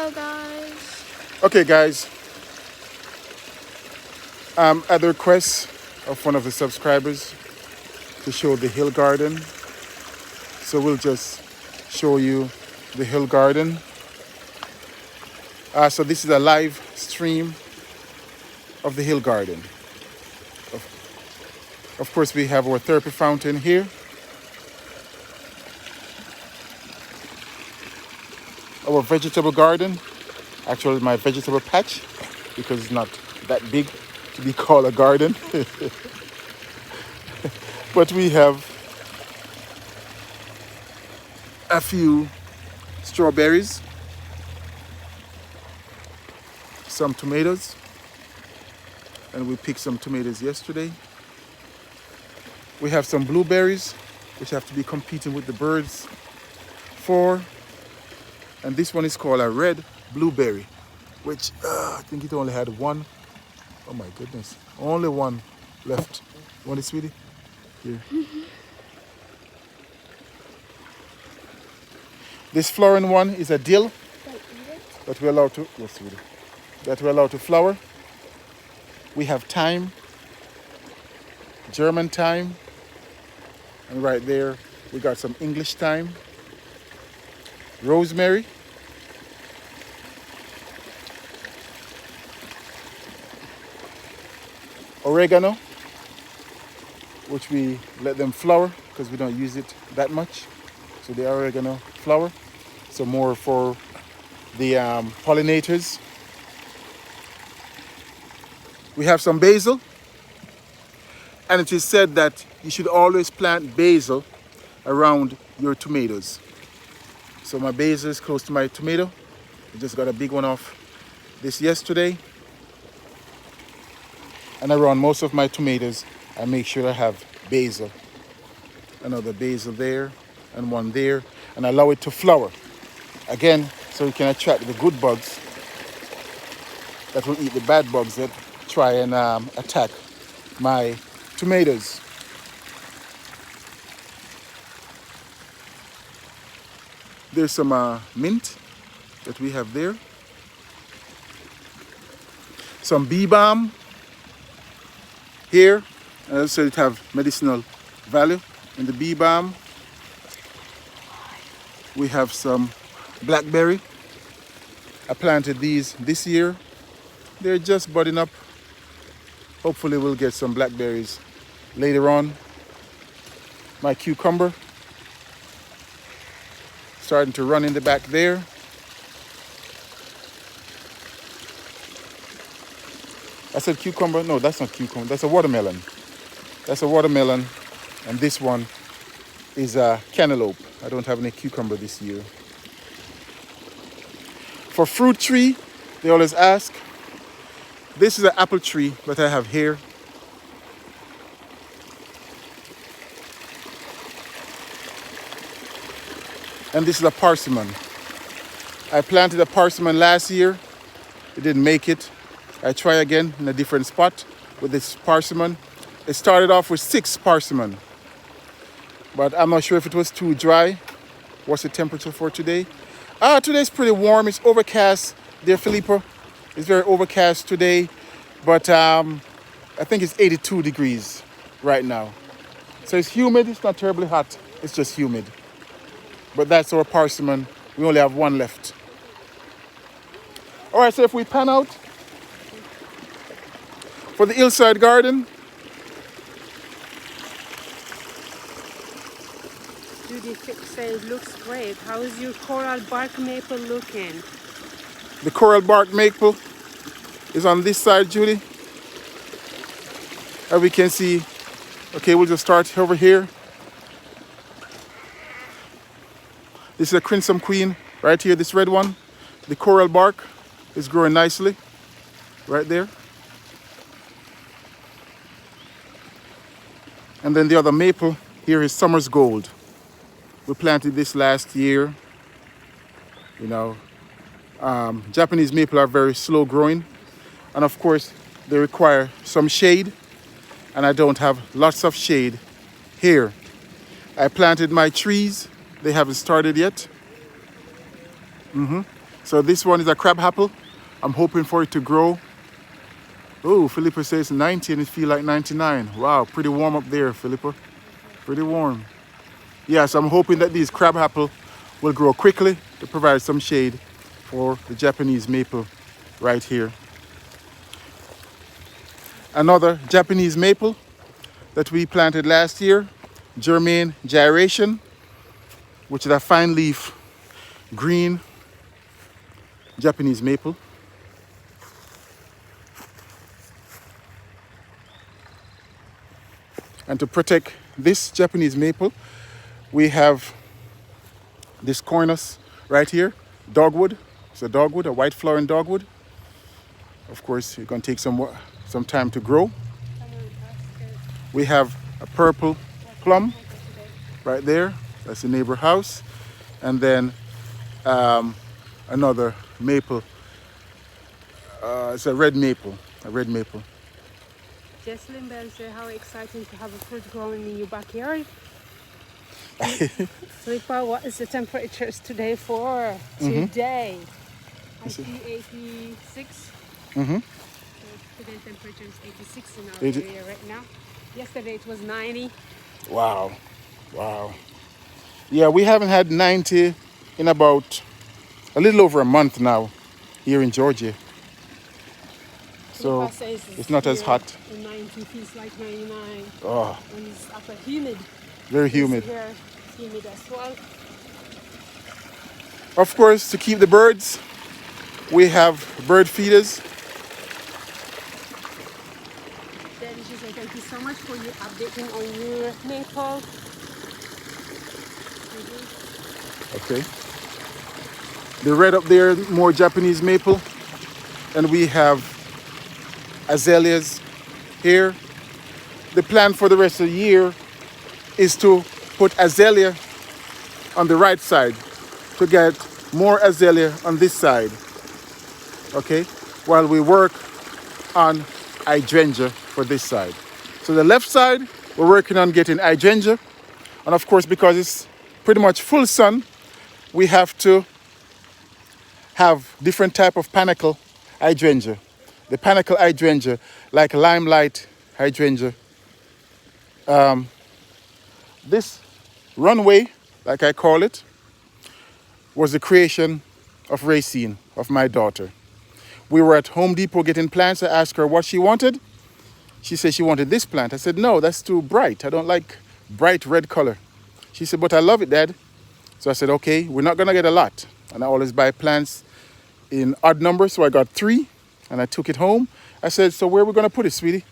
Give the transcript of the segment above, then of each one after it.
Hello guys. Okay, guys. At the request of one of the subscribers to show the hill garden, so we'll just show you the hill garden. So this is a live stream of the hill garden. Of course, we have our therapy fountain here. Our vegetable garden, actually my vegetable patch, because it's not that big to be called a garden. But we have a few strawberries, some tomatoes, and we picked some tomatoes yesterday. We have some blueberries, which have to be competing with the birds for. And this one is called a red blueberry, which I think it only had one. Oh my goodness, only one left. Want it, sweetie? Here. This flowering one is a dill that we're allowed to, yes, sweetie, that we're allowed to flower. We have thyme, German thyme, and right there we got some English thyme, rosemary, oregano, which we let them flower because we don't use it that much. So the oregano flower, so more for the pollinators. We have some basil, and it is said that you should always plant basil around your tomatoes. So my basil is close to my tomato. I just got a big one off this yesterday. And around most of my tomatoes, I make sure I have basil. Another basil there and one there, and allow it to flower. Again, so you can attract the good bugs that will eat the bad bugs that try and attack my tomatoes. There's some mint that we have there. Some bee balm here, and also it have medicinal value in the bee balm. We have some blackberry. I planted these this year. They're just budding up. Hopefully we'll get some blackberries later on. My cucumber starting to run in the back there. I said cucumber? No, that's not cucumber. That's a watermelon. That's a watermelon. And this one is a cantaloupe. I don't have any cucumber this year. For fruit tree, they always ask. This is an apple tree that I have here. And this is a persimmon. I planted a persimmon last year. It didn't make it. I try again in a different spot with this persimmon. It started off with 6 persimmon, but I'm not sure if it was too dry. What's the temperature for today? Today's pretty warm. It's overcast there, Filippo. It's very overcast today, but I think it's 82 degrees right now. So it's humid. It's not terribly hot. It's just humid. But that's our persimmon. We only have one left. All right, so if we pan out for the Hillside garden. Judy says looks great. How is your coral bark maple looking? The coral bark maple is on this side, Judy. As we can see, okay, we'll just start over here. This is a crimson queen right here, this red one. The coral bark is growing nicely right there. And then the other maple here is summer's gold. We planted this last year. You know, Japanese maple are very slow growing. And of course, they require some shade. And I don't have lots of shade here. I planted my trees. They haven't started yet. So this one is a crab apple. I'm hoping for it to grow. Oh, Philippa says 90 and it feels like 99. Wow, pretty warm up there, Philippa. Pretty warm. Yes, I'm hoping that these crab apple will grow quickly to provide some shade for the Japanese maple right here. Another Japanese maple that we planted last year, Germain gyration, which is a fine leaf green Japanese maple. And to protect this Japanese maple, we have this cornus right here, dogwood. It's a dogwood, a white flowering dogwood. Of course, it's going to take some time to grow. We have a purple plum right there. That's the neighbor house. And then another maple. It's a red maple. Jesslyn Bell said how exciting to have a fruit growing in your backyard. Philippa, what is the temperatures today for? Today. I see 86. Today temperature is 86 in our area right now. Yesterday it was 90. Wow. Yeah, we haven't had 90 in about a little over a month now here in Georgia. So it's not as hot. 90 feels like 99. Oh. And it's upper humid. Very humid. Here, humid as well. Of course, to keep the birds, we have bird feeders. Then she said, thank you so much for you updating on your maple. Okay. The red up there, more Japanese maple. And we have azaleas here. The plan for the rest of the year is to put azalea on the right side to get more azalea on this side. Okay, while we work on hydrangea for this side. So the left side, we're working on getting hydrangea. And of course, because it's pretty much full sun, we have to have different type of panicle hydrangea. The panicle hydrangea, like limelight hydrangea. This runway, like I call it, was the creation of Racine, of my daughter. We were at Home Depot getting plants. I asked her what she wanted. She said she wanted this plant. I said, no, that's too bright. I don't like bright red color. She said, but I love it, Dad. So I said, okay, we're not going to get a lot. And I always buy plants in odd numbers. So I got 3 and I took it home. I said, so where are we going to put it, sweetie?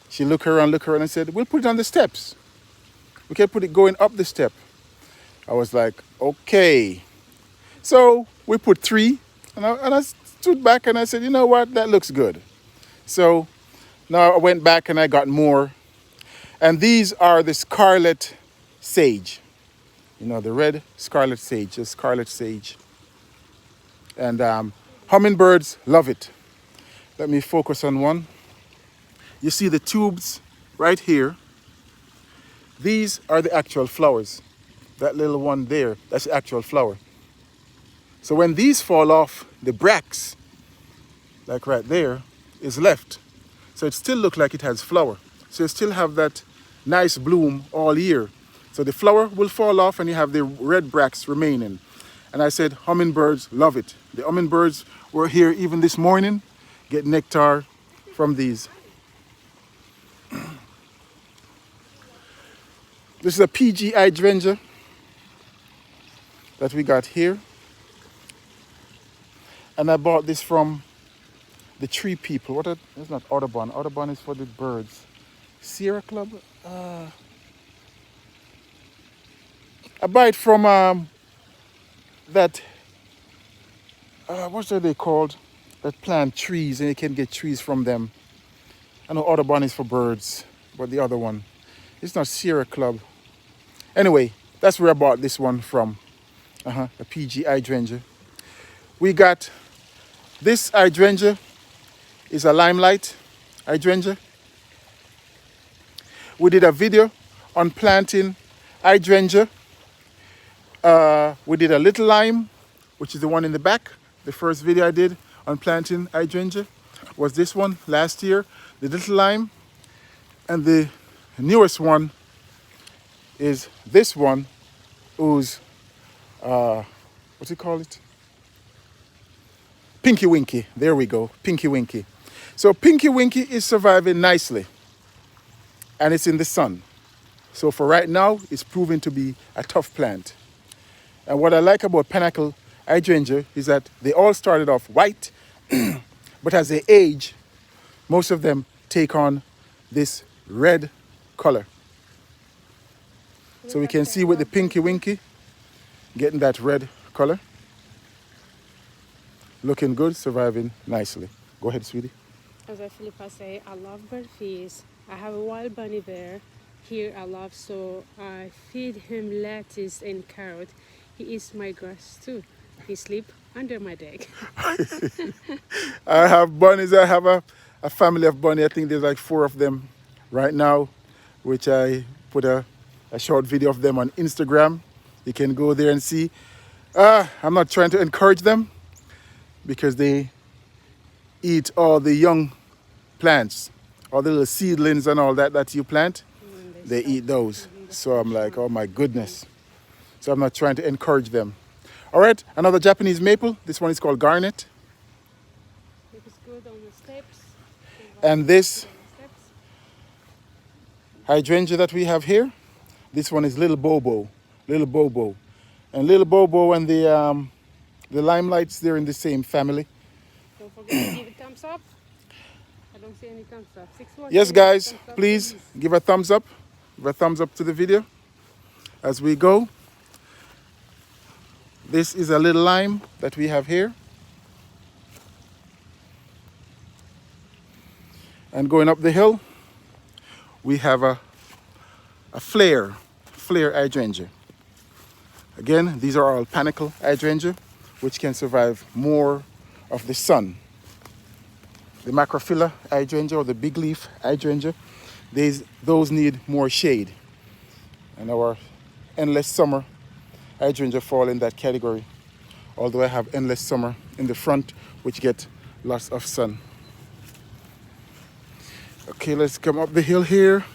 She looked around and said, we'll put it on the steps. We can put it going up the step. I was like, okay. So we put 3 and I stood back and I said, you know what, that looks good. So now I went back and I got more. And these are the scarlet sage. You know, the red scarlet sage, the scarlet sage. And hummingbirds love it. Let me focus on one. You see the tubes right here. These are the actual flowers. That little one there, that's the actual flower. So when these fall off, the bracts, like right there, is left. So it still looks like it has flower. So you still have that nice bloom all year. So the flower will fall off and you have the red bracts remaining. And I said, hummingbirds love it. The hummingbirds were here even this morning, get nectar from these. This is a PG hydrangea that we got here. And I bought this from the tree people. It's not Audubon. Audubon is for the birds. Sierra Club? I buy it from what are they called? That plant trees and you can get trees from them. I know Audubon is for birds, but the other one, it's not Sierra Club. Anyway, that's where I bought this one from. A PG hydrangea. We got this hydrangea is a limelight hydrangea. We did a video on planting hydrangea. We did a little lime which is the one in the back. The first video I did on planting hydrangea was this one last year, the little lime. And the newest one is this one, who's, what do you call it? Pinky Winky. There we go, Pinky Winky. So Pinky Winky is surviving nicely, and it's in the sun. So for right now, it's proving to be a tough plant. And what I like about Pinnacle Hydrangea is that they all started off white, but as they age, most of them take on this red color. So we can see with the Pinky Winky getting that red color. Looking good, surviving nicely. Go ahead, sweetie. As I Philippa say, I love bird feeds. I have a wild bunny bear here I love, so I feed him lettuce and carrot. He eats my grass too. He sleep under my deck. I have bunnies. I have a family of bunny. I think there's like 4 of them right now, which I put a short video of them on Instagram. You can go there and see. I'm not trying to encourage them because they eat all the young plants, all the little seedlings and all that you plant. They eat those. So I'm like, oh my goodness. So I'm not trying to encourage them. All right, another Japanese maple. This one is called Garnet. It is good on the steps. And this hydrangea that we have here, this one is Little Bobo. Little Bobo. And Little Bobo and the limelights, they're in the same family. Don't forget to give a thumbs up. I don't see any thumbs up. Yes, guys, please give a thumbs up. Give a thumbs up to the video as we go. This is a little lime that we have here. And going up the hill, we have a flare hydrangea. Again, these are all Pinnacle hydrangea, which can survive more of the sun. The macrophylla hydrangea or the big leaf hydrangea, those need more shade. And our endless summer hydrangea fall in that category. Although I have endless summer in the front, which get lots of sun. Okay, let's come up the hill here.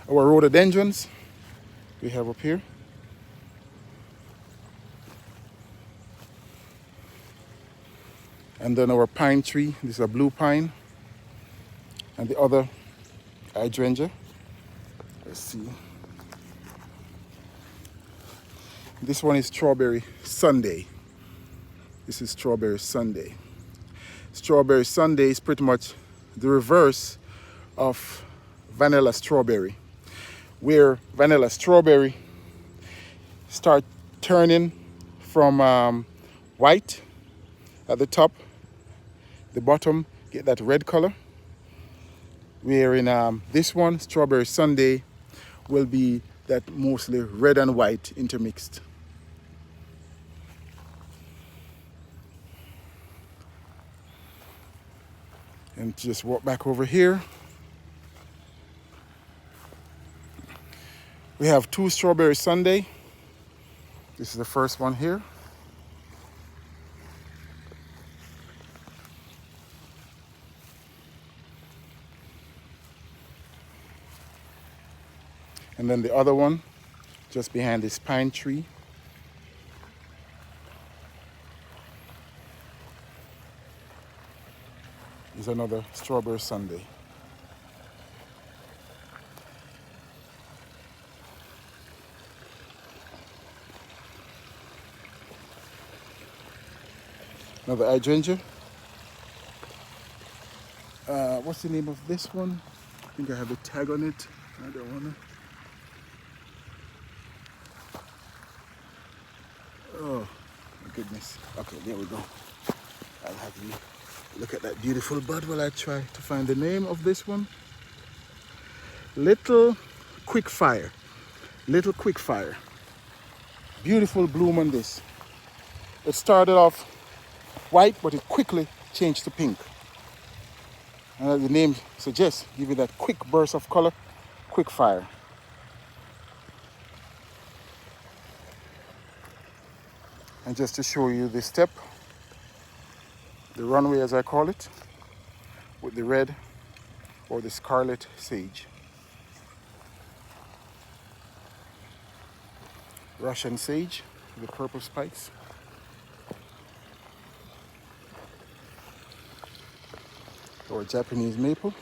Our rhododendrons we have up here. And then our pine tree, this is a blue pine. And the other hydrangea, let's see. This one is Strawberry Sunday. This is Strawberry Sunday. Strawberry Sunday is pretty much the reverse of vanilla strawberry, where vanilla strawberry start turning from white at the top, the bottom get that red color. Where in this one, Strawberry Sunday, will be that mostly red and white intermixed. And just walk back over here. We have 2 Strawberry Sunday. This is the first one here. And then the other one, just behind this pine tree. Is another Strawberry Sunday. Another hydrangea. What's the name of this one? I think I have a tag on it. I don't wanna. Oh my goodness. Okay, there we go. I'll have you look at that beautiful bud while I try to find the name of this one. Little Quickfire. Little Quickfire. Beautiful bloom on this. It started off white, but it quickly changed to pink. And as the name suggests, give you that quick burst of color, Quickfire. And just to show you the step, the runway as I call it, with the red or the scarlet sage. Russian sage, the purple spikes. Or Japanese maple.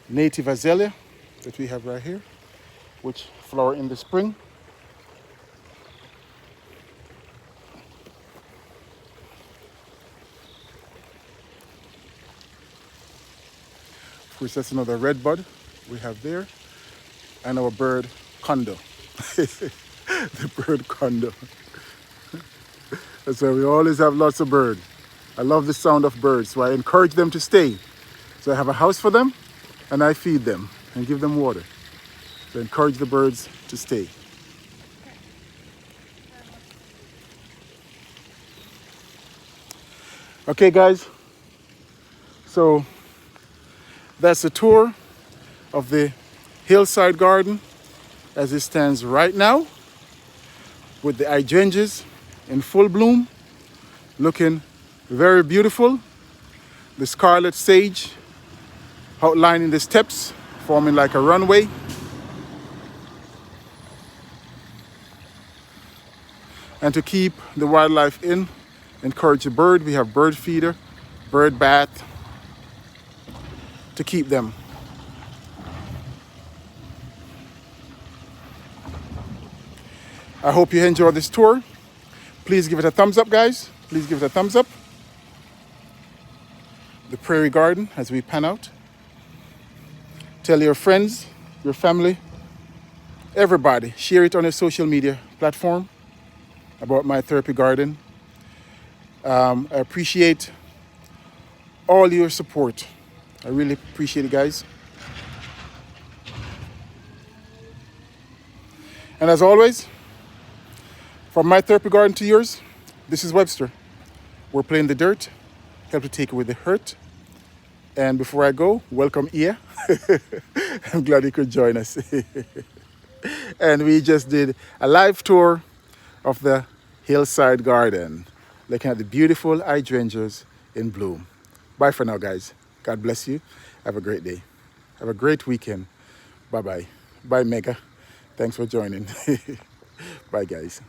Native azalea that we have right here, which flower in the spring. Of course, that's another red bud we have there. And our bird condo. The bird condo. So we always have lots of birds. I love the sound of birds, so I encourage them to stay. So I have a house for them, and I feed them and give them water. So I encourage the birds to stay. Okay, guys. So that's a tour of the Hillside Garden as it stands right now, with the hydrangeas in full bloom, looking very beautiful. The scarlet sage outlining the steps, forming like a runway. And to keep the wildlife in, encourage the bird. We have bird feeder, bird bath, to keep them. I hope you enjoyed this tour. Please give it a thumbs up, guys. Please give it a thumbs up. The prairie garden as we pan out. Tell your friends, your family, everybody. Share it on your social media platform about my therapy garden. I appreciate all your support. I really appreciate it, guys. And as always, from my therapy garden to yours, this is Webster. We're playing the dirt, help to take away the hurt. And before I go, welcome Ia. I'm glad you could join us. And we just did a live tour of the Hillside Garden, looking at the beautiful hydrangeas in bloom. Bye for now, guys. God bless you. Have a great day. Have a great weekend. Bye-bye. Bye, Mega. Thanks for joining. Bye, guys.